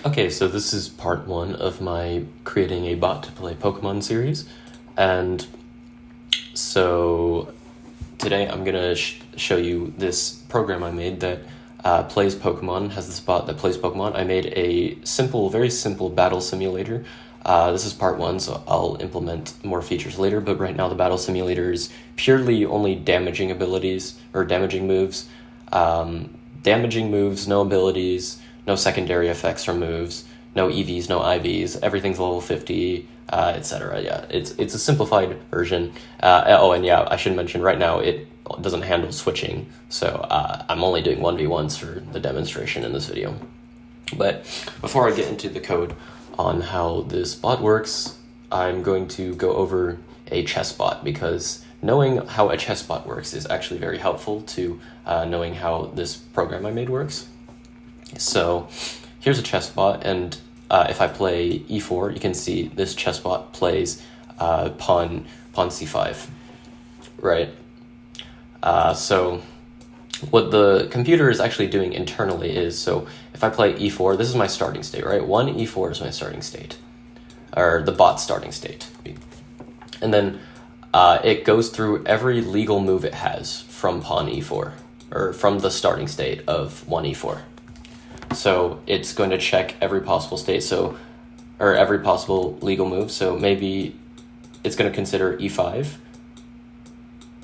Okay, so this is part one of my creating a bot to play Pokemon series, and so today I'm gonna show you this program I made that plays Pokemon, has this bot that plays Pokemon. I made a very simple battle simulator. This is part one, so I'll implement more features later, but right now the battle simulator is purely only damaging abilities, or damaging moves. Damaging moves, no abilities, no secondary effects from moves, no EVs, no IVs, everything's level 50, etc. Yeah, it's a simplified version. And yeah, I should mention right now it doesn't handle switching, so I'm only doing 1v1s for the demonstration in this video. But before I get into the code on how this bot works, I'm going to go over a chess bot, because knowing how a chess bot works is actually very helpful to knowing how this program I made works. So here's a chess bot, and if I play e4, you can see this chess bot plays pawn c5, right? So what the computer is actually doing internally is, so if I play e4, this is my starting state, right? 1 e4 is my starting state, or the bot's starting state. And then it goes through every legal move it has from pawn e4, or from the starting state of 1 e4. So it's going to check every possible state, or every possible legal move. So maybe it's going to consider e5.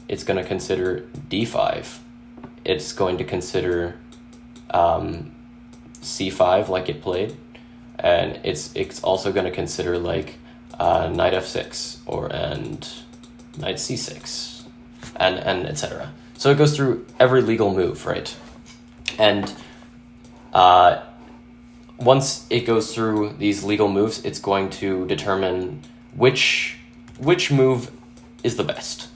It's going to consider d5. It's going to consider c5 like it played. And it's also going to consider like knight f6 and knight c6 and etc. So it goes through every legal move, right? And once it goes through these legal moves, it's going to determine which move is the best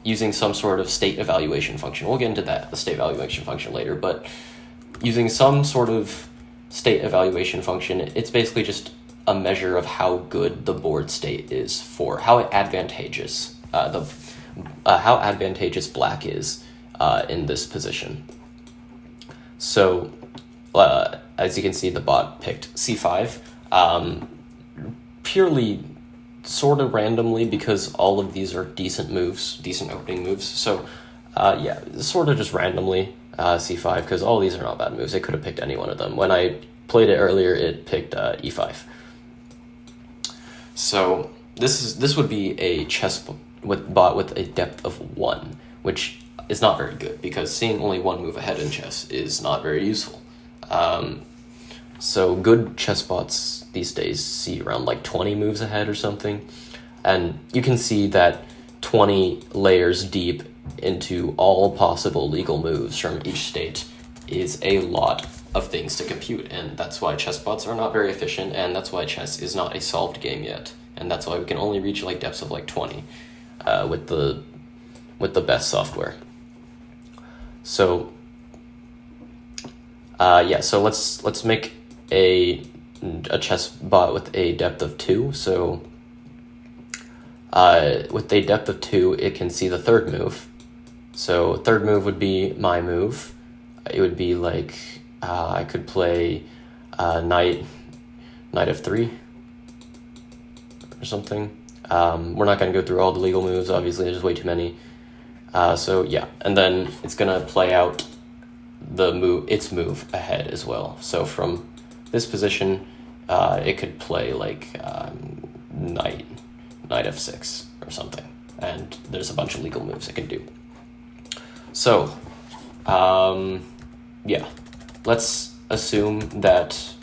using some sort of state evaluation function. We'll get into the state evaluation function later, but using some sort of state evaluation function, it's basically just a measure of how good the board state is, for how advantageous black is in this position. So as you can see, the bot picked c5 purely sort of randomly, because all of these are decent opening moves. So yeah, sort of just randomly c5, because all these are not bad moves. It could have picked any one of them. When I played it earlier, it picked e5. So this would be a chess bot with a depth of 1, which is not very good, because seeing only one move ahead in chess is not very useful. So good chess bots these days see around like 20 moves ahead or something, and you can see that 20 layers deep into all possible legal moves from each state is a lot of things to compute, and that's why chess bots are not very efficient, and that's why chess is not a solved game yet, and that's why we can only reach like depths of like 20 with the best software. So yeah, so let's make a chess bot with a depth of 2. So with a depth of 2, it can see the third move. So third move would be my move. It would be like I could play knight f3 or something. We're not going to go through all the legal moves, obviously, there's way too many. So yeah, and then it's going to play out its move ahead as well. So from this position, it could play like knight f6 or something, and there's a bunch of legal moves it can do. So yeah, let's assume that,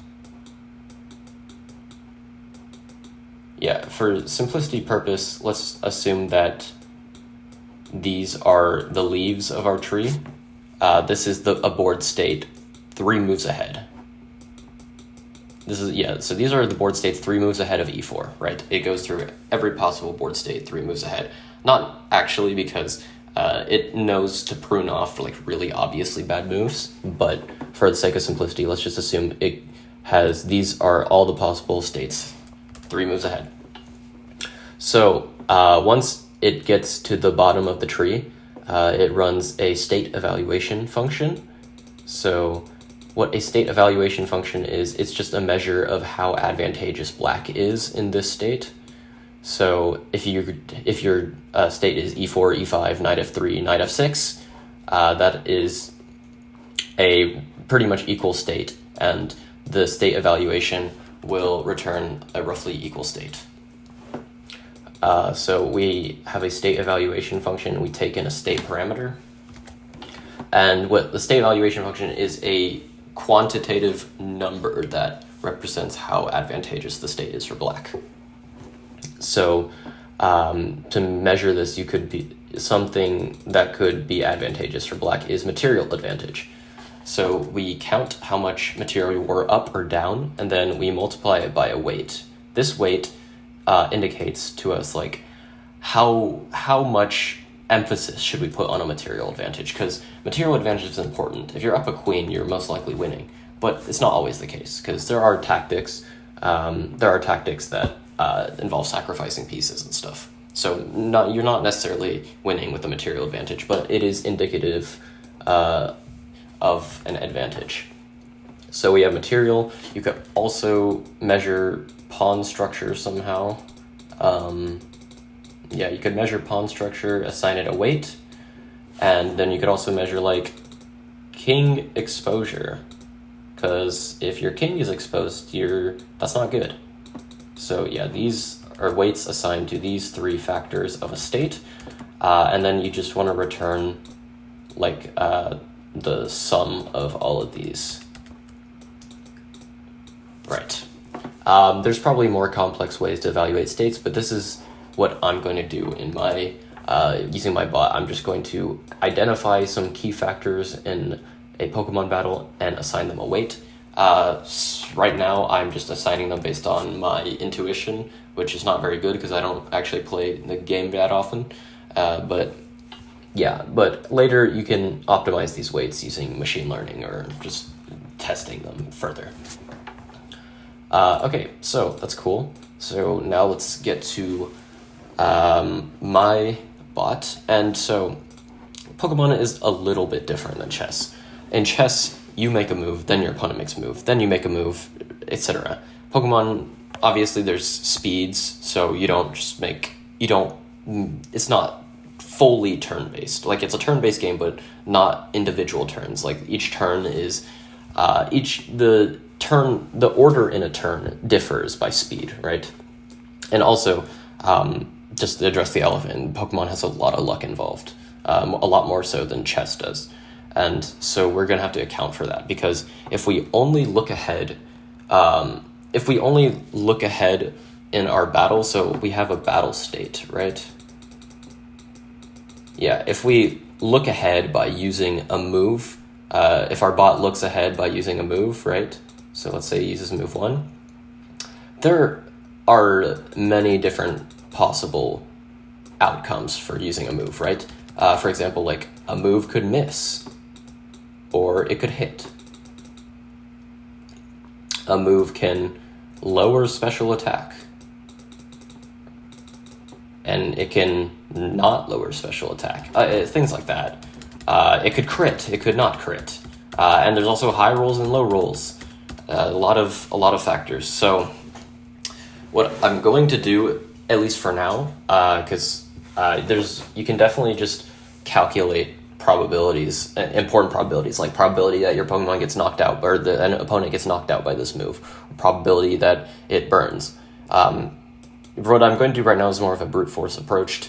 yeah, for simplicity purpose, let's assume that these are the leaves of our tree. This is a board state 3 moves ahead. So these are the board states 3 moves ahead of e4, right? It goes through every possible board state 3 moves ahead. Not actually, because it knows to prune off like really obviously bad moves, but for the sake of simplicity, let's just assume these are all the possible states 3 moves ahead. So once it gets to the bottom of the tree, it runs a state evaluation function. So what a state evaluation function is, it's just a measure of how advantageous black is in this state. So if your state is e4, e5, knight f3, knight f6, that is a pretty much equal state, and the state evaluation will return a roughly equal state. So we have a state evaluation function, we take in a state parameter, and what the state evaluation function is a quantitative number that represents how advantageous the state is for black. So to measure this, you could be something that could be advantageous for black is material advantage. So we count how much material we're up or down, and then we multiply it by a weight. This weight indicates to us like how much emphasis should we put on a material advantage, because material advantage is important. If you're up a queen, you're most likely winning, but it's not always the case, because there are tactics that involve sacrificing pieces and stuff. So you're not necessarily winning with a material advantage, but it is indicative of an advantage. So we have material. You could also measure pawn structure somehow. Yeah, you could measure pawn structure, assign it a weight, and then you could also measure like king exposure, because if your king is exposed, that's not good. So yeah, these are weights assigned to these three factors of a state, and then you just want to return like the sum of all of these. Right. There's probably more complex ways to evaluate states, but this is what I'm going to do in my using my bot. I'm just going to identify some key factors in a Pokemon battle and assign them a weight. Right now, I'm just assigning them based on my intuition, which is not very good because I don't actually play the game that often. But later you can optimize these weights using machine learning or just testing them further. Okay, so that's cool. So now let's get to my bot. And so Pokemon is a little bit different than chess. In chess, you make a move, then your opponent makes a move, then you make a move, etc. Pokemon, obviously there's speeds, so it's not fully turn-based. Like, it's a turn-based game, but not individual turns. Like, each turn is, the order in a turn differs by speed, right? And also, just to address the elephant, Pokemon has a lot of luck involved, a lot more so than chess does. And so we're going to have to account for that, because if we only look ahead, in our battle, so we have a battle state, right? Yeah, if we look ahead by using a move, if our bot looks ahead by using a move, right? So let's say it uses move 1. There are many different possible outcomes for using a move, right? For example, like a move could miss, or it could hit. A move can lower special attack, and it can not lower special attack. Things like that. It could crit, it could not crit. And there's also high rolls and low rolls. A lot of factors. So what I'm going to do, at least for now, because you can definitely just calculate probabilities, important probabilities, like probability that your Pokemon gets knocked out, or an opponent gets knocked out by this move, probability that it burns. What I'm going to do right now is more of a brute force approach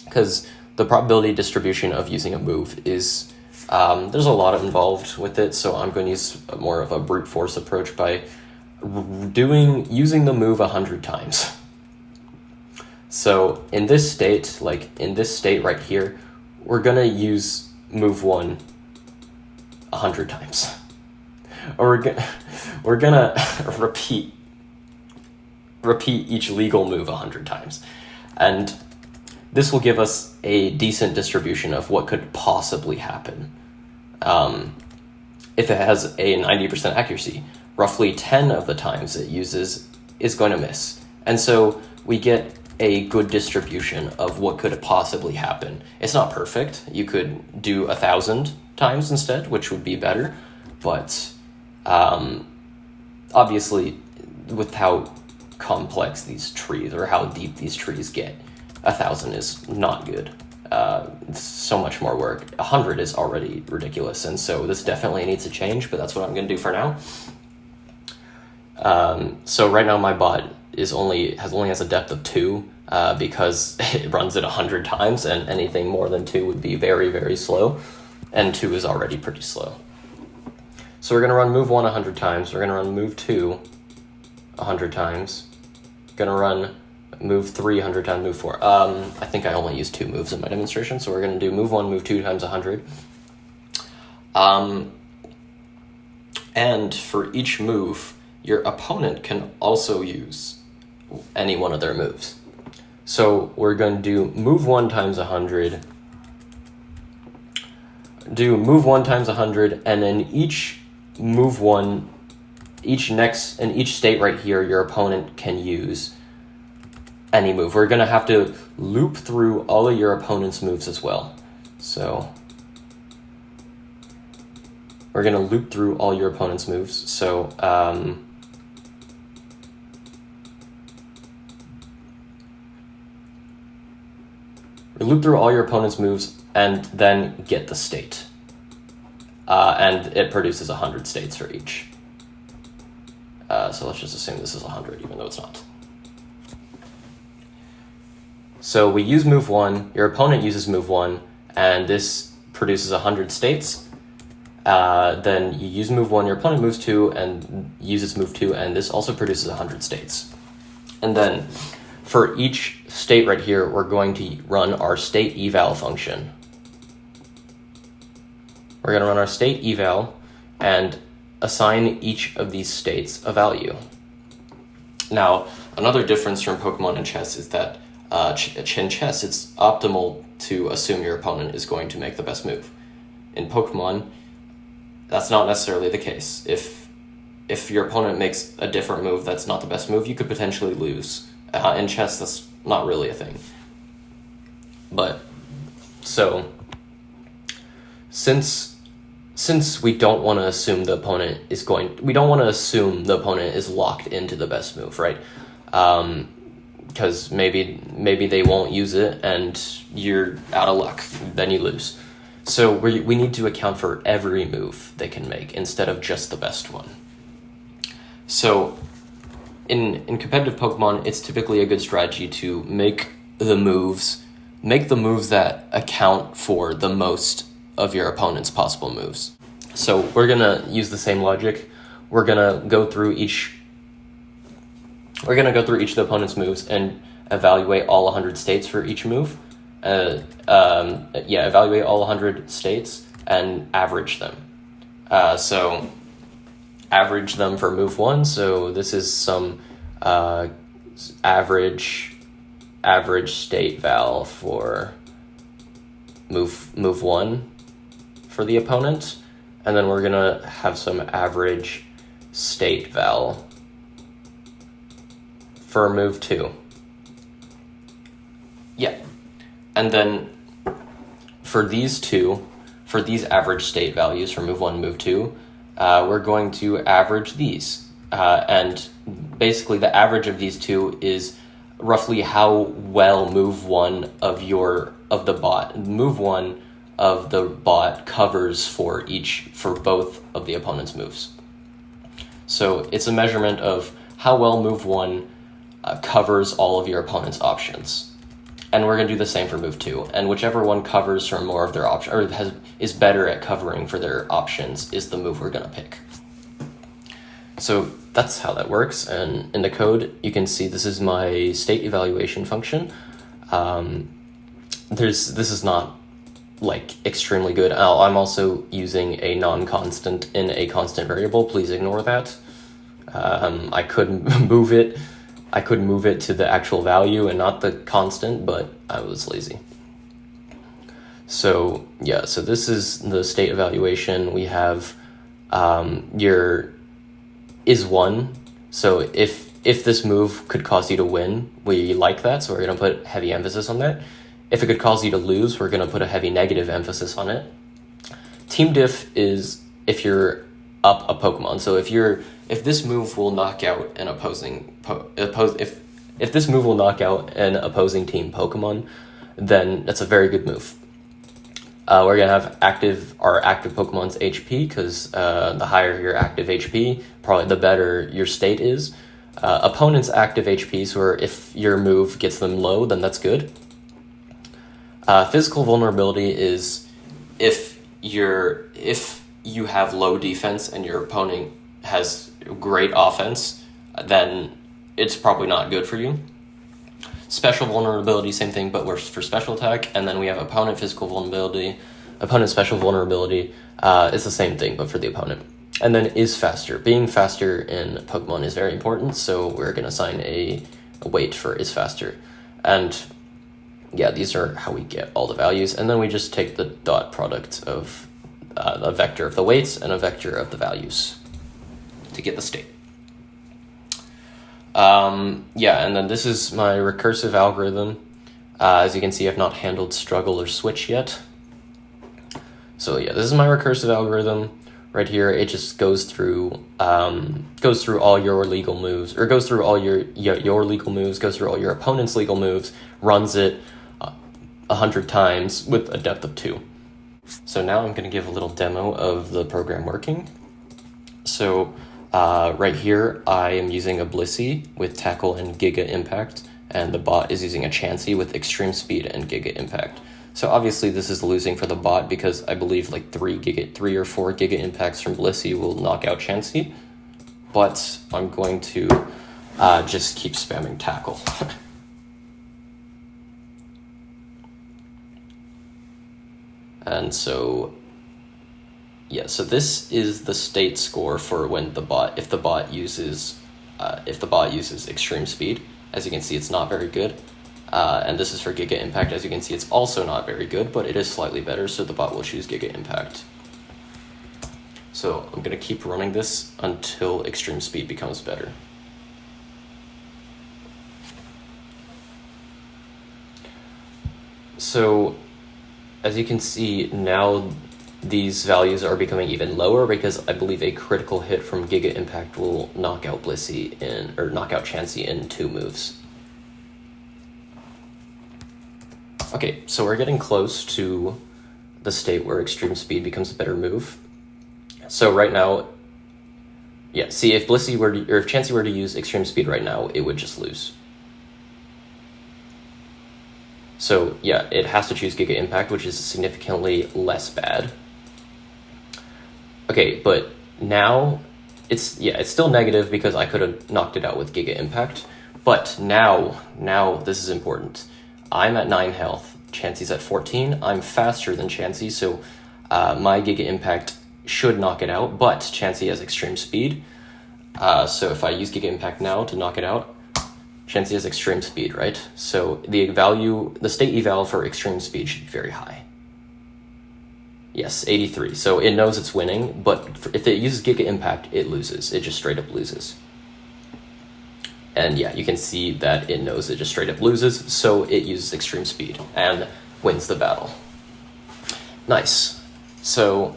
because the probability distribution of using a move is, there's a lot involved with it, so I'm going to use more of a brute force approach by using the move 100 times. So in this state right here, we're going to use move 1 100 times. Or we're gonna repeat each legal move 100 times. And this will give us a decent distribution of what could possibly happen. If it has a 90% accuracy, roughly 10 of the times it uses is going to miss. And so we get a good distribution of what could possibly happen. It's not perfect. You could do 1,000 times instead, which would be better, but Obviously, with how complex these trees, or how deep these trees get, 1,000 is not good. It's so much more work. 100 is already ridiculous, and so this definitely needs to change, but that's what I'm going to do for now. So right now my bot only has a depth of 2, because it runs it 100 times, and anything more than 2 would be very, very slow, and 2 is already pretty slow. So we're going to run move 1 100 times, we're going to run move 2 100 times, going to run move 3 100 times, move 4. I think I only used 2 moves in my demonstration, so we're going to do move 1, move 2 times 100. And for each move, your opponent can also use any one of their moves. So we're going to do move 1 times 100, do move 1 times 100, and then each move 1, each state right here, your opponent can use any move. We're going to have to loop through all of your opponent's moves as well. So we're going to loop through all your opponent's moves. So loop through all your opponent's moves and then get the state. And it produces 100 states for each. So let's just assume this is 100, even though it's not. So we use move 1, your opponent uses move 1, and this produces 100 states. Then you use move 1, your opponent moves 2 and uses move 2, and this also produces 100 states. And then for each state right here, we're going to run our state eval function. We're going to run our state eval and assign each of these states a value. Now, another difference from Pokemon and chess is that in chess, it's optimal to assume your opponent is going to make the best move. In Pokemon, that's not necessarily the case. If your opponent makes a different move that's not the best move, you could potentially lose. In chess, that's not really a thing. But, so, since we don't want to assume the opponent is we don't want to assume the opponent is locked into the best move, right? Because maybe they won't use it and you're out of luck, then you lose. So we need to account for every move they can make instead of just the best one. So in competitive Pokemon, it's typically a good strategy to make the moves that account for the most of your opponent's possible moves. So we're going to use the same logic. We're going to go through each of the opponent's moves and evaluate all 100 states for each move. Evaluate all 100 states and average them. So average them for move 1. So this is some average state val for move 1 for the opponent, and then we're gonna have some average state val for move 2. Yeah, and then for these average state values for move 1 and move 2, we're going to average these, and basically the average of these two is roughly how well move 1 of the bot covers for both of the opponent's moves. So it's a measurement of how well move 1 covers all of your opponent's options. And we're going to do the same for move 2. And whichever one covers for more of their options, or is better at covering for their options, is the move we're going to pick. So that's how that works. And in the code, you can see this is my state evaluation function. This is not extremely good. I'm also using a non-constant in a constant variable. Please ignore that. I could move it to the actual value and not the constant, but I was lazy. So this is the state evaluation. We have your is 1. So if this move could cause you to win, we like that, so we're going to put heavy emphasis on that. If it could cause you to lose, we're going to put a heavy negative emphasis on it. Team diff is if your up a Pokemon. So if this move will knock out an if this move will knock out an opposing team Pokemon, then that's a very good move. We're gonna have our active Pokemon's HP, because the higher your active HP, probably the better your state is. Opponent's active HP, so if your move gets them low, then that's good. Physical vulnerability is if you have low defense and your opponent has great offense, then it's probably not good for you. Special vulnerability, same thing, but we're for special attack. And then we have opponent physical vulnerability. Opponent special vulnerability is the same thing, but for the opponent. And then is faster. Being faster in Pokemon is very important, so we're going to assign a weight for is faster. And yeah, these are how we get all the values. And then we just take the dot product of a vector of the weights and a vector of the values to get the state. Yeah, and then this is my recursive algorithm. As you can see, I've not handled struggle or switch yet. So yeah, this is my recursive algorithm right here. It just goes through all your legal moves, or goes through all your legal moves, goes through all your opponent's legal moves, runs it 100 times with a depth of 2. So now I'm going to give a little demo of the program working. So right here, I am using a Blissey with Tackle and Giga Impact, and the bot is using a Chansey with Extreme Speed and Giga Impact. So obviously this is losing for the bot, because I believe like 3 or 4 Giga Impacts from Blissey will knock out Chansey, but I'm going to just keep spamming Tackle. And so, yeah, so this is the state score for when if the bot uses Extreme Speed. As you can see, it's not very good. And this is for Giga Impact. As you can see, it's also not very good, but it is slightly better, so the bot will choose Giga Impact. So I'm going to keep running this until Extreme Speed becomes better. So as you can see, now these values are becoming even lower, because I believe a critical hit from Giga Impact will knock out knock out Chansey in 2 moves. Okay, so we're getting close to the state where Extreme Speed becomes a better move. So right now, yeah, see, if Chansey were to use Extreme Speed right now, it would just lose. So yeah, it has to choose Giga Impact, which is significantly less bad. Okay, but now it's still negative, because I could have knocked it out with Giga Impact. But now this is important. I'm at 9 health, Chansey's at 14. I'm faster than Chansey, so my Giga Impact should knock it out, but Chansey has Extreme Speed. So if I use Giga Impact now to knock it out, Chansey has Extreme Speed, right? So the state eval for Extreme Speed should be very high. Yes, 83. So it knows it's winning, but if it uses Giga Impact, it loses. It just straight up loses. And yeah, you can see that it knows it just straight up loses, so it uses Extreme Speed and wins the battle. Nice. So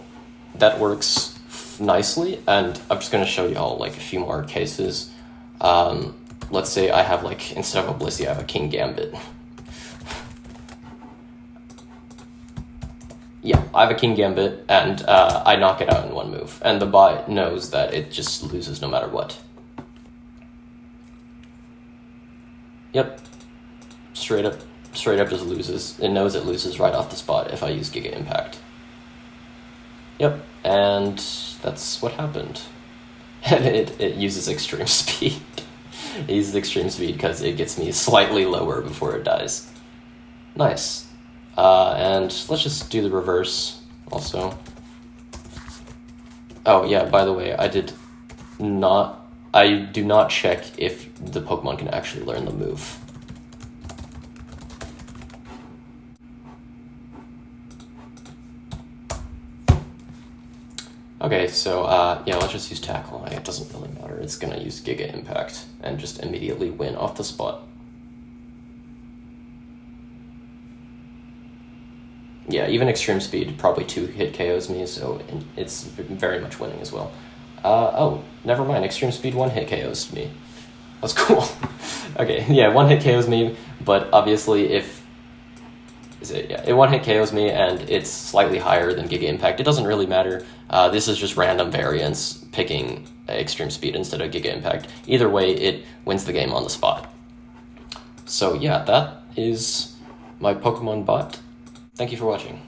that works nicely, and I'm just going to show you all like a few more cases. Let's say I have, like, instead of a Blissey, I have a King Gambit. Yeah, I have a King Gambit, and I knock it out in 1 move. And the bot knows that it just loses no matter what. Yep. Straight up just loses. It knows it loses right off the spot if I use Giga Impact. Yep, and that's what happened. And it uses Extreme Speed. It uses Extreme Speed because it gets me slightly lower before it dies. Nice. And let's just do the reverse also. Oh yeah, by the way, I do not check if the Pokemon can actually learn the move. Okay, so yeah, let's just use Tackle. It doesn't really matter. It's going to use Giga Impact and just immediately win off the spot. Yeah, even Extreme Speed probably 2-hit KOs me, so it's very much winning as well. Oh, never mind. Extreme Speed one-hit KOs me. That's cool. Okay, yeah, one-hit KOs me, but obviously it one-hit KOs me, and it's slightly higher than Giga Impact. It doesn't really matter. This is just random variance, picking Extreme Speed instead of Giga Impact. Either way, it wins the game on the spot. So yeah, that is my Pokemon bot. Thank you for watching.